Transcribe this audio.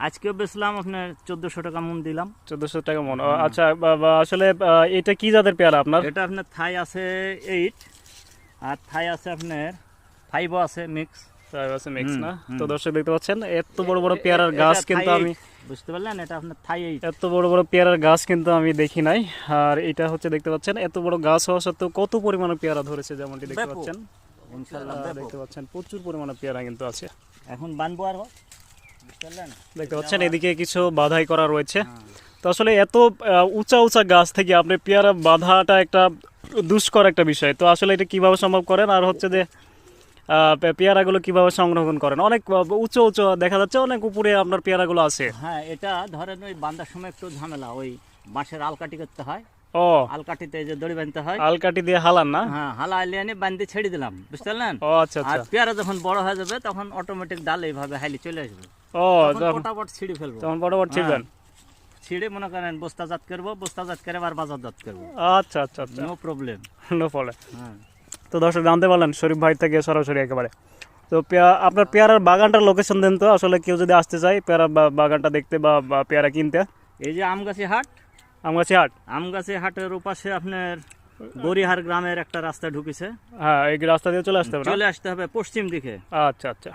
আজকেও বেচলাম আপনার 1400 টাকা মন দিলাম। 1400 টাকা মন। আচ্ছা আসলে এটা কি জাতের পেয়ারা আপনার? এটা আপনার থাই আছে 8 আর থাই আছে আপনার 5ও আছে মিক্স। তাই আছে মিক্স না? তো দর্শক দেখতে পাচ্ছেন এত বড় বড় পেয়ারার গাছ কিন্তু আমি বুঝতে পারলেন, এটা আপনার থাই 8। এত বড় বড় পেয়ারার গাছ কিন্তু আমি দেখি নাই। আর এটা হচ্ছে দেখতে পাচ্ছেন এত বড় গাছ হওয়া সত্ত্বেও কত পরিমাণে পেয়ারা ধরেছে, যেমনটি দেখতে পাচ্ছেন। ইনশাআল্লাহ দেখতে পাচ্ছেন প্রচুর পরিমাণে পেয়ারা কিন্তু আছে। এখন বানবো আর বুঝতে পারলেন, দেখতে পাচ্ছেন এদিকে কিছু বাধাই করা রয়েছে। তো আসলে এত উঁচা উঁচা গাছ থেকে আপনি পেয়ারা বাঁধাটা একটা দুষ্কর একটা বিষয়। তো আসলে এটা কিভাবে সম্ভব করেন, আর হচ্ছে যে পেয়ারাগুলো কিভাবে সংরক্ষণ করেন? অনেক উঁচু উঁচু দেখা যাচ্ছে, অনেক উপরে আপনার পেয়ারাগুলো আছে। হ্যাঁ এটা ধরেন ওই বান্ধার সময় একটু ঝামেলা, ওই বাঁশের আলকাটি করতে হয়। ও আলকাটিতে যে দড়ি বাঁধতে হয়, আলকাটি দিয়ে হালান না? হ্যাঁ হালা আলিয়ে এনে বান্ধে ছেড়ে দিলাম, বুঝতে পারলেন। ও আচ্ছা আর আচ্ছা। পেয়ারা যখন বড় হয়ে যাবে তখন অটোমেটিক ডাল এইভাবে হাইলি চলে আসবে। ও তখন ফটাফট ছিঁড়ে ফেলবো। তখন বরাবর ছিড়বেন? ছিঁড়ে মনে করেন বস্তাজাত করবো, বস্তাজাত করে আবার বাজারজাত করবো। আচ্ছা আচ্ছা আচ্ছা, নো প্রবলেম। No problem. হ্যাঁ তো দর্শক জানতে পারলেন শরীফ ভাই থেকে সরাসরি একেবারে। তো আপনার পেয়ারার বাগানটার লোকেশন দেন তো, আসলে কেউ যদি আসতে চায় পেয়ারা বাগানটা দেখতে বা পেয়ারা কিনতে। এই যে আমগাছি হাট, আমগাছি হাট। আমগাছি হাটের ওপাশে আপনার গড়িহার গ্রামের একটা রাস্তা ঢুকেছে। হ্যাঁ এই রাস্তা দিয়ে চলে আসতে হবে না? চলে আসতে হবে পশ্চিম দিকে। আচ্ছা আচ্ছা।